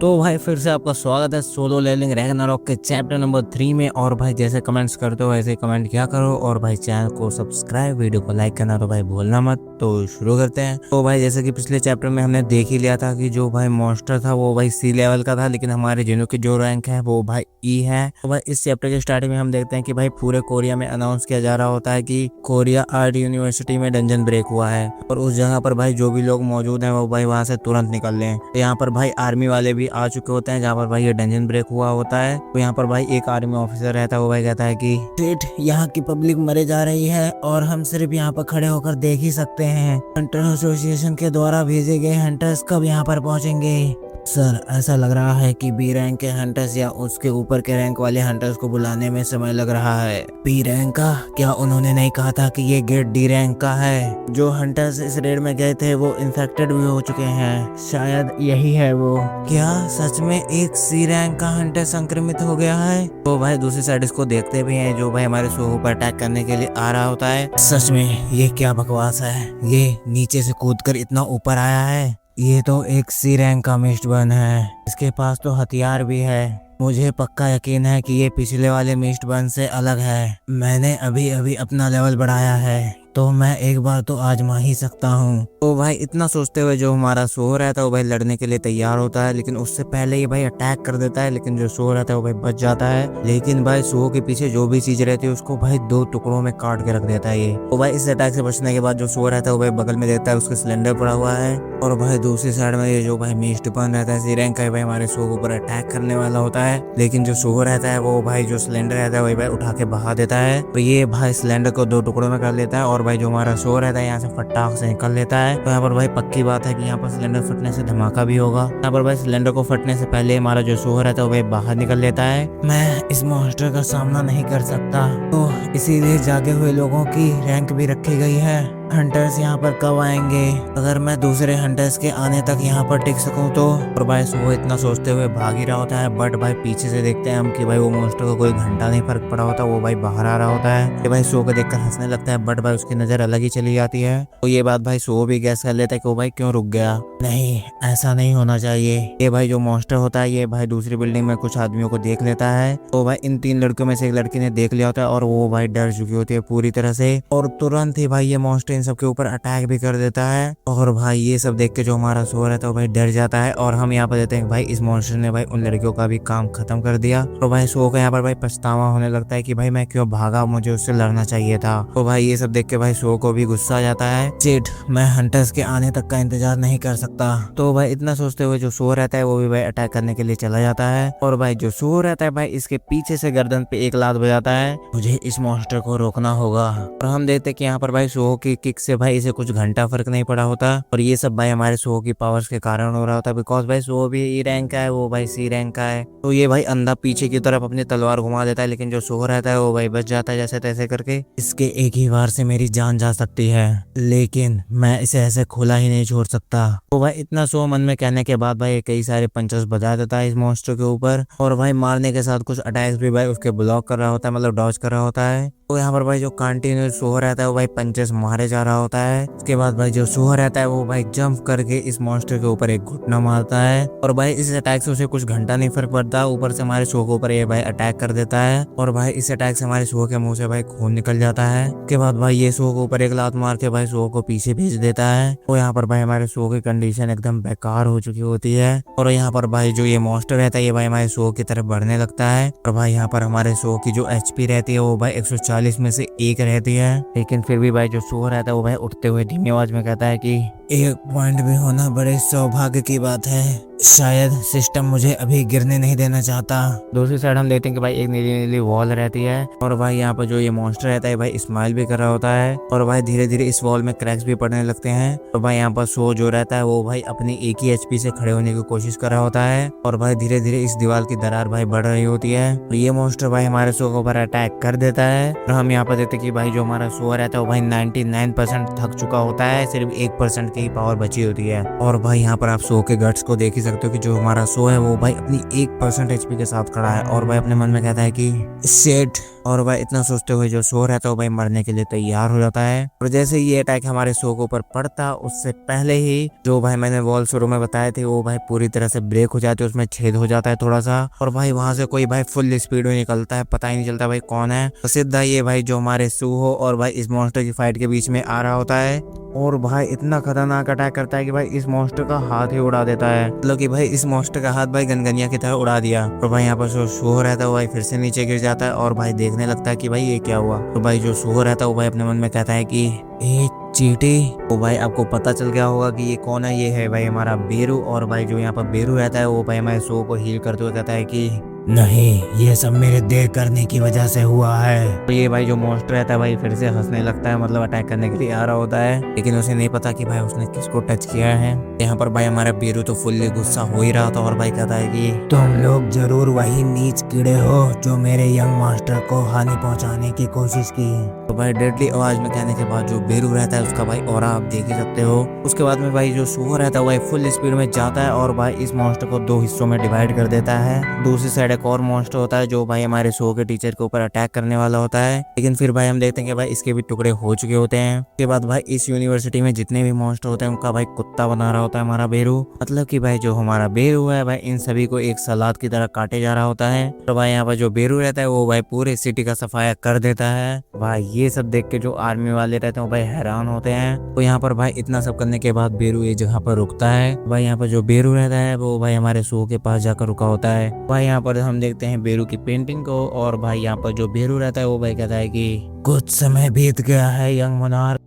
तो भाई फिर से आपका स्वागत है सोलो लेवलिंग रैग्नारॉक के चैप्टर नंबर 3 में। और भाई जैसे कमेंट्स करते हो वैसे कमेंट किया करो, और भाई चैनल को सब्सक्राइब, वीडियो को लाइक करना तो भाई भूलना मत। तो शुरू करते हैं। तो भाई जैसे कि पिछले चैप्टर में हमने देख ही लिया था कि जो भाई मॉन्स्टर था वो भाई सी लेवल का था, लेकिन हमारे जिनो की जो रैंक है वो भाई ई है। तो भाई इस चैप्टर के स्टार्टिंग में हम देखते हैं कि भाई पूरे कोरिया में अनाउंस किया जा रहा होता है कि कोरिया आर्ट यूनिवर्सिटी में डंजन ब्रेक हुआ है, और उस जगह पर भाई जो भी लोग मौजूद हैं वो भाई वहां से तुरंत निकल लें। तो यहाँ पर भाई आर्मी वाले भी आ चुके होते हैं जहाँ पर भाई ये डंजन ब्रेक हुआ होता है। तो यहाँ पर भाई एक आर्मी ऑफिसर रहता है, वो भाई कहता है कि सेठ, यहाँ की पब्लिक मरे जा रही है और हम सिर्फ यहाँ पर खड़े होकर देख ही सकते हैं। हंटर एसोसिएशन के द्वारा भेजे गए हंटर्स कब यहाँ पर पहुँचेंगे? सर, ऐसा लग रहा है कि बी रैंक के हंटर्स या उसके ऊपर के रैंक वाले हंटर्स को बुलाने में समय लग रहा है। बी रैंक का? क्या उन्होंने नहीं कहा था कि ये गेट डी रैंक का है? जो हंटर्स इस रेड में गए थे वो इन्फेक्टेड भी हो चुके हैं, शायद यही है वो। क्या सच में एक सी रैंक का हंटर संक्रमित हो गया है? तो भाई दूसरी साइड इसको देखते भी हैं जो भाई हमारे सोहो पर अटैक करने के लिए आ रहा होता है। सच में ये क्या बकवास है, ये नीचे से कूदकर इतना ऊपर आया है। ये तो एक सी रैंक का मिस्टबर्न है, इसके पास तो हथियार भी है। मुझे पक्का यकीन है कि ये पिछले वाले मिस्टबर्न से अलग है। मैंने अभी अभी अपना लेवल बढ़ाया है, तो मैं एक बार तो आजमा ही सकता हूँ। तो भाई इतना सोचते हुए जो हमारा सोहो रहता है वो भाई लड़ने के लिए तैयार होता है, लेकिन उससे पहले ही भाई अटैक कर देता है। लेकिन जो सोहो रहता है वो भाई बच जाता है, लेकिन भाई सोहो के पीछे जो भी चीज रहती है उसको भाई दो टुकड़ों में काट के रख देता है ये। तो भाई इस अटैक से बचने के बाद जो सोहो रहता है वो भाई बगल में देखता है उसके सिलेंडर पड़ा हुआ है, और भाई दूसरी साइड में ये जो भाई मिस्टबर्न रहता है सी रैंक का, भाई हमारे सोहो के ऊपर अटैक करने वाला होता है। लेकिन जो सोहो रहता है वो भाई जो सिलेंडर रहता है वही भाई उठा के बहा देता है। तो ये भाई सिलेंडर को दो टुकड़ों में कर लेता है, और भाई जो हमारा सोहो रहता है यहाँ से फटाक से निकल लेता है। तो यहाँ पर भाई पक्की बात है कि यहाँ पर सिलेंडर फटने से धमाका भी होगा। यहाँ पर भाई सिलेंडर को फटने से पहले हमारा जो सोहो रहता है वो भाई बाहर निकल लेता है। मैं इस मॉन्स्टर का सामना नहीं कर सकता, तो इसीलिए जागे हुए लोगों की रैंक भी रखी गई है। हंटर्स यहाँ पर कब आएंगे? अगर मैं दूसरे हंटर्स के आने तक यहाँ पर टिक सकूं तो। और भाई वो इतना सोचते हुए भाग ही रहा होता है, बट भाई पीछे से देखते हैं हम कि भाई वो मॉन्स्टर को कोई घंटा नहीं फर्क पड़ा होता, वो भाई बाहर आ रहा होता है। ये भाई सो को देखकर हंसने लगता है, बट भाई उसकी नजर अलग ही चली जाती है। तो ये बात भाई सो भी गैस कर लेता है कि वो भाई क्यों रुक गया। नहीं, ऐसा नहीं होना चाहिए। ये भाई जो मॉन्स्टर होता है ये भाई दूसरी बिल्डिंग में कुछ आदमियों को देख लेता है। तो भाई इन तीन लड़कियों में से एक लड़की ने देख लिया होता है, और वो भाई डर चुकी होती है पूरी तरह से, और तुरंत ही भाई ये मॉन्स्टर इन सबके ऊपर अटैक भी कर देता है। और भाई ये सब देख के जो हमारा सो रहता है वो भाई डर जाता है, और हम यहाँ पर देते हैं भाई इस मॉन्स्टर ने भाई उन लड़कियों का भी काम खत्म कर दिया। तो भाई सो का यहाँ पर भाई पछतावा होने लगता है कि भाई मैं क्यों भागा, मुझे उससे लड़ना चाहिए था। तो भाई ये सब देख के भाई सो को भी गुस्सा आ जाता है। सेठ, मैं हंटर्स के आने तक का इंतजार नहीं कर सकता। तो भाई इतना सोचते हुए जो सो रहता है वो भी भाई अटैक करने के लिए चला जाता है, और भाई जो सो रहता है भाई इसके पीछे से गर्दन पे एक लात बजाता है। मुझे इस मॉन्स्टर को रोकना होगा। और हम देखते कि यहाँ पर भाई सो की किक से भाई इसे कुछ घंटा फर्क नहीं पड़ा होता, और ये सब भाई हमारे सो की पावर्स के कारण हो रहा होता है, बिकॉज भाई सो भी ई रैंक का है, वो भाई सी रैंक का है। तो ये भाई अंधा पीछे की तरफ अपनी तलवार घुमा देता है, लेकिन जो सो रहता है वो भाई बच जाता है जैसे तैसे करके। इसके एक ही वार से मेरी जान जा सकती है, लेकिन मैं इसे ऐसे खुला ही नहीं छोड़ सकता। तो भाई इतना सो मन में कहने के बाद भाई कई सारे पंचेस बजा देता है इस मॉन्स्टर के ऊपर, और भाई मारने के साथ कुछ अटैक्स भी भाई उसके ब्लॉक कर रहा होता है, मतलब डॉज कर रहा होता है। तो यहाँ पर भाई जो कंटिन्यूस सो रहता है वो भाई पंचेस मारे जा रहा होता है। उसके बाद भाई जो सो रहता है वो भाई जंप करके इस मॉन्स्टर के ऊपर एक घुटना मारता है, और भाई इस अटैक से उसे कुछ घंटा नहीं फर्क पड़ता। ऊपर से हमारे सो के ऊपर ये भाई अटैक कर देता है, और भाई इस अटैक से हमारे सो के मुंह से भाई खून निकल जाता है। उसके बाद भाई ये सो के ऊपर एक लात मार के भाई सो को पीछे भेज देता है। तो यहाँ पर भाई हमारे सो की कंडीशन एकदम बेकार हो चुकी होती है, और यहाँ पर भाई जो ये मॉन्स्टर रहता है ये भाई हमारे सो की तरफ बढ़ने लगता है। और भाई यहाँ पर हमारे सो की जो एचपी रहती है वो भाई 140 में से 1 रहती है, लेकिन फिर भी भाई जो सो रहता है वो भाई उठते हुए धीमी आवाज में कहता है कि 1 पॉइंट भी होना बड़े सौभाग्य की बात है। शायद सिस्टम मुझे अभी गिरने नहीं देना चाहता। दूसरी साइड हम देखते हैं कि भाई एक नीली नीली वॉल रहती है, और भाई यहाँ पर जो ये मॉन्स्टर रहता है भाई स्माइल भी कर रहा होता है, और भाई धीरे धीरे इस वॉल में क्रैक्स भी पड़ने लगते हैं। तो भाई यहाँ पर सो जो रहता है वो भाई अपनी एक ही एचपी से खड़े होने की कोशिश कर रहा होता है, और भाई धीरे धीरे इस दीवार की दरार भाई बढ़ रही होती है। और ये मॉन्स्टर भाई हमारे सो के ऊपर अटैक कर देता है, और हम यहाँ पर देखते हैं कि भाई जो हमारा सो रहता है वो भाई 99% थक चुका होता है, सिर्फ 1% की ही पावर बची होती है। और भाई यहाँ पर आप सो के गट्स को देख ही सकते हो कि जो हमारा शो है वो भाई अपनी 1% एचपी के साथ खड़ा है और भाई अपने मन में कहता है कि शेट, और भाई इतना सोचते हुए जो शो रहता है वो भाई मरने के लिए तैयार हो जाता है। और जैसे ही ये अटैक हमारे शो के ऊपर पड़ता उससे पहले ही जो भाई मैंने वॉल शुरू में बताए थे वो भाई पूरी तरह से ब्रेक हो जाती है, उसमें छेद हो जाता है थोड़ा सा, और भाई वहां से कोई भाई फुल स्पीड में निकलता है, पता ही नहीं चलता भाई कौन है। तो सीधा ये भाई जो हमारे सूहो और भाई इस मॉन्स्टर की फाइट के बीच में आ रहा होता है और भाई इतना खतरनाक अटैक करता है कि भाई इस मॉन्स्टर का हाथ ही उड़ा देता है। मतलब कि भाई इस मॉन्स्टर का हाथ भाई गनगनिया की तरह उड़ा दिया। और भाई यहाँ पर जो सूहो रहता है वो भाई फिर से नीचे गिर जाता है और भाई देखने लगता है कि भाई ये क्या हुआ। तो भाई जो सूहो रहता है वो भाई अपने मन में कहता है कि ए चीटी। तो भाई आपको पता चल गया होगा कि ये कौन है, ये है भाई हमारा बेरू। और भाई जो यहाँ पर बेरू रहता है वो भाई हमारे शो को हील करते हुए कहता है कि नहीं, ये सब मेरे देर करने की वजह से हुआ है। तो ये भाई जो मॉन्स्टर रहता है भाई फिर से हंसने लगता है, मतलब अटैक करने के लिए आ रहा होता है, लेकिन उसे नहीं पता कि भाई उसने किसको टच किया है। यहाँ पर भाई हमारा बेरू तो फुल्ली गुस्सा हो ही रहा था और भाई कहता है कि तुम लोग जरूर वही नीच कीड़े हो जो मेरे यंग मास्टर को हानि पहुंचाने की कोशिश की। तो भाई डेडली आवाज में कहने के बाद जो बेरू रहता है उसका भाई ऑरा आप देख ही सकते हो। उसके बाद में भाई जो सूहो रहता है भाई फुल स्पीड में जाता है और भाई इस मॉन्स्टर को 2 हिस्सों में डिवाइड कर देता है। दूसरी साइड एक और मॉन्स्टर होता है जो भाई हमारे शो के टीचर के ऊपर अटैक करने वाला होता है, लेकिन फिर भाई हम देखते हैं कि भाई इसके भी टुकड़े हो चुके होते हैं। उसके बाद भाई इस यूनिवर्सिटी में जितने भी मॉन्स्टर होते हैं उनका भाई कुत्ता बना रहा होता है हमारा बेरू। मतलब कि भाई जो हमारा बेरू है भाई इन सभी को एक सलाद की तरह काटे जा रहा होता है। तो भाई यहाँ पर जो बेरू रहता है वो भाई पूरे सिटी का सफाया कर देता है। भाई ये सब देख के जो आर्मी वाले रहते हैं वो भाई हैरान होते हैं। तो यहाँ पर भाई इतना सब करने के बाद बेरू एक जगह पर रुकता है। भाई यहाँ पर जो बेरू रहता है वो भाई हमारे शो के पास जाकर रुका होता है। भाई यहाँ पर हम देखते हैं बेरू की पेंटिंग को और भाई यहाँ पर जो बेरू रहता है वो भाई कहता है कि कुछ समय बीत गया है यंग मोनार्क,